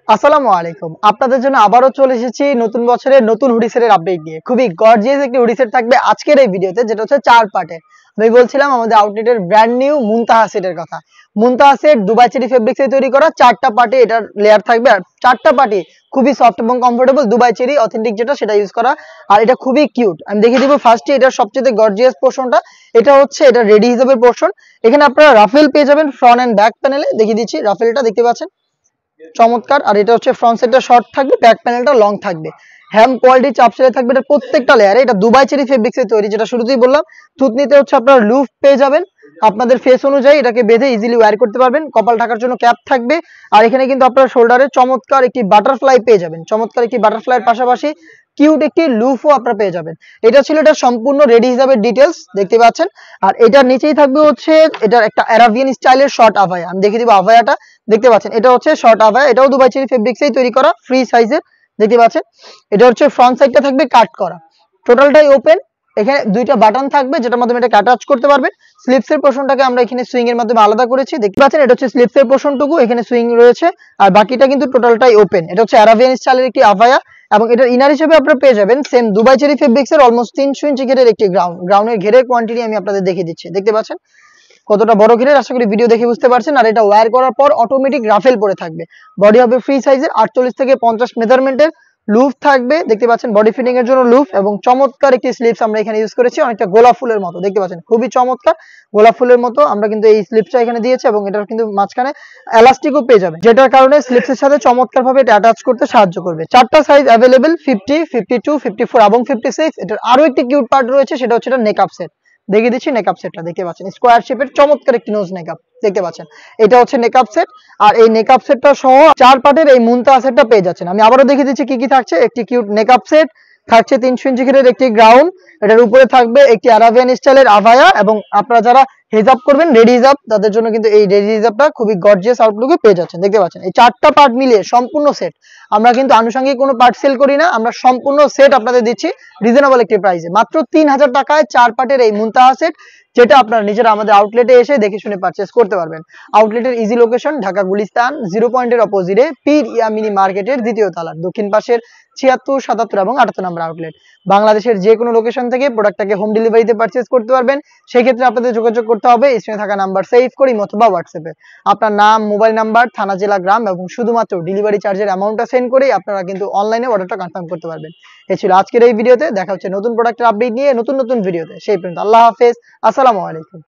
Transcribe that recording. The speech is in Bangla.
আসসালামু আলাইকুম। আপনাদের জন্য আবারও চলে এসেছি নতুন বছরের নতুন হুডি সেটের আপডেট নিয়ে। খুবই গর্জিয়াস একটি হুডি সেট থাকবে আজকের এই ভিডিওতে, যেটা হচ্ছে 4 পার্টের। আমি বলছিলাম আমাদের আউটলেটের ব্র্যান্ড নিউ মুনতাহা সেটের কথা। মুনতাহা সেট দুবাই চেরি ফেব্রিক্স এ তৈরি করা 4টা পার্টি এটার লেয়ার থাকবে, আর 4টা পার্টি খুবই সফট এবং কমফোর্টেবল, দুবাই চেরি অথেন্টিক যেটা সেটা ইউজ করা। আর এটা খুবই কিউট। আমি দেখিয়ে দিব ফার্স্টে এটার সবচেয়ে গর্জিয়াস পোর্শনটা। এটা হচ্ছে এটা রেডি হিসেবে পোর্শন। এখানে আপনারা রাফেল পেয়ে যাবেন ফ্রন্ট এন্ড ব্যাক প্যানেলে। দেখিয়ে দিচ্ছি, রাফেলটা দেখতে পাচ্ছেন চমৎকার। আর এটা হচ্ছে ফ্রন্ট সাইডটা শর্ট থাকবে, ব্যাক প্যানেলটা লং থাকবে। হ্যাম কোয়ালিটি চাপসেলে থাকবে এটা প্রত্যেকটা লেয়ারে। এটা দুবাই চেরি ফেব্রিক্স এর তৈরি, যেটা শুরুতেই বললাম। থুতনিতে হচ্ছে আপনার লুফ পেয়ে যাবেন, আপনাদের ফেস অনুযায়ী এটাকে বেঁধে ইজিলি ওয়্যার করতে পারবেন। কপাল ঢাকার জন্য ক্যাপ থাকবে। আর এখানে কিন্তু আপনার শোল্ডারে চমৎকার একটি বাটারফ্লাই পেয়ে যাবেন। চমৎকার একটি বাটারফ্লাইয়ের পাশাপাশি কিউট একটি লুফও আপনারা পেয়ে যাবেন। এটা ছিল এটা সম্পূর্ণ রেডি হিসাবে ডিটেলস দেখতে পাচ্ছেন। আর এটার নিচেই থাকবে হচ্ছে এটার একটা অ্যারাবিয়ান স্টাইলের শর্ট আভায়া। আমি দেখিয়ে দিব আভায়াটা দেখতে পাচ্ছেন, এটা হচ্ছে শর্ট আভায়া। এটাও দুবাই চেরি ফেব্রিক্সেই তৈরি করা, ফ্রি সাইজের দেখতে পাচ্ছেন। এটা হচ্ছে ফ্রন্ট সাইডটা থাকবে কাট করা, টোটালটাই ওপেন। এখানে দুইটা বাটন থাকবে যেটার মাধ্যমে এটাকে অ্যাটাচ করতে পারবেন। স্লিপসের পোর্শনটাকে আমরা এখানে সুইং এর মাধ্যমে আলাদা করেছি দেখতে পাচ্ছেন। এটা হচ্ছে স্লিপসের পোর্শনটুকু, এখানে সুইং রয়েছে, আর বাকিটা কিন্তু টোটালটাই ওপেন। এটা হচ্ছে অ্যারাবিয়ান স্টাইলের একটি আভায়া, এবং এটার ইনার হিসেবে আপনারা পেয়ে যাবেন সেম দুবাই চেরি ফেব্রিক্সের অলমোস্ট 300 ইঞ্চি ঘেরের একটি গ্রাউন্ডের ঘেরের কোয়ান্টিটি আমি আপনাদের দেখিয়ে দিচ্ছি। দেখতে পাচ্ছেন কতটা বড় ঘিরের, আশা করি ভিডিও দেখে বুঝতে পারছেন। আর এটা ওয়্যার করার পর অটোমেটিক রাফেল পরে থাকবে। বডি হবে ফ্রি সাইজের 48 থেকে 50 মেজারমেন্টের। লুফ থাকবে দেখতে পাচ্ছেন, বডি ফিটিং এর জন্য লুফ, এবং চমৎকার একটি স্লিপস আমরা এখানে ইউজ করেছি, অনেকটা গোলাপ ফুলের মতো দেখতে পাচ্ছেন, খুবই চমৎকার গোলাপ ফুলের মতো আমরা কিন্তু এই স্লিপসটা এখানে দিয়েছি। এবং এটার কিন্তু মাঝখানে এলাস্টিকও পেয়ে যাবেন, যেটার কারণে স্লিপসের সাথে চমৎকার ভাবে এটা অ্যাটাচ করতে সাহায্য করবে। 4টা সাইজ অ্যাভেলেবেল, 50, 52, 54 এবং 56। এটার আরো একটি কিউট পার্ট রয়েছে, সেটা হচ্ছে এটা নেকআপ সেট। দেখিয়ে দিচ্ছি নেকআপ সেটটা দেখতে পাচ্ছেন, স্কোয়ার শেপের চমৎকার একটি নোজ নেকআপ দেখতে পাচ্ছেন। এটা হচ্ছে নেকআপ সেট। আর এই নেকআপ সেটটা সহ 4 পার্টের এই মুনতাহা সেটটা পেয়ে যাচ্ছেন। আমি আবারও দেখিয়ে দিচ্ছি কি কি থাকছে। একটি কিউট নেকআপ সেট থাকছে, 300 ইঞ্চি ঘিরের একটি গ্রাউন্ড, এটার উপরে থাকবে একটি আরাবিয়ান স্টাইলের আভায়া, এবং আপনারা যারা হিজাব করবেন রেডি হিজাব, তাদের জন্য কিন্তু এই রেডি হিজাবটা খুবই গর্জিয়াস আউটলুকে পেয়ে যাচ্ছেন দেখতে পাচ্ছেন। এই 4টা পার্ট মিলিয়ে সম্পূর্ণ সেট, আমরা কিন্তু আনুষঙ্গিক কোনো পার্ট সেল করি না, আমরা সম্পূর্ণ সেট আপনাদের দিচ্ছি রিজনেবল একটি প্রাইসে, মাত্র 3000 টাকায় 4 পার্টের এই মুনতাহা সেট, যেটা আপনারা নিজেরা আমাদের আউটলেটে এসে দেখে শুনে পারচেজ করতে পারবেন। আউটলেটের ইজি লোকেশন ঢাকা গুলিস্তান 0 পয়েন্টের অপোজিটে পীর ইয়ামিনী মার্কেটের দ্বিতীয় তলার দক্ষিণ পাশের 76, 77 এবং 78 নম্বর আউটলেট। বাংলাদেশের যে কোনো লোকেশন থেকে প্রোডাক্টটাকে হোম ডেলিভারিতে পারচেজ করতে পারবেন। সেই ক্ষেত্রে আপনাদের যোগাযোগ করতে হবে স্ক্রিনে থাকা নাম্বার সেভ করে অথবা হোয়াটসঅ্যাপে আপনার নাম, মোবাইল নাম্বার, থানা, জেলা, গ্রাম এবং শুধুমাত্র ডেলিভারি চার্জের অ্যামাউন্টটা সেন্ড করেই আপনারা কিন্তু অনলাইনে অর্ডারটা কনফার্ম করতে পারবেন। এই ছিল আজকের এই ভিডিওতে। দেখা হচ্ছে নতুন প্রোডাক্টের আপডেট নিয়ে নতুন নতুন ভিডিওতে। সেই পর্যন্ত আল্লাহ হাফেজ, আসসালামু আলাইকুম।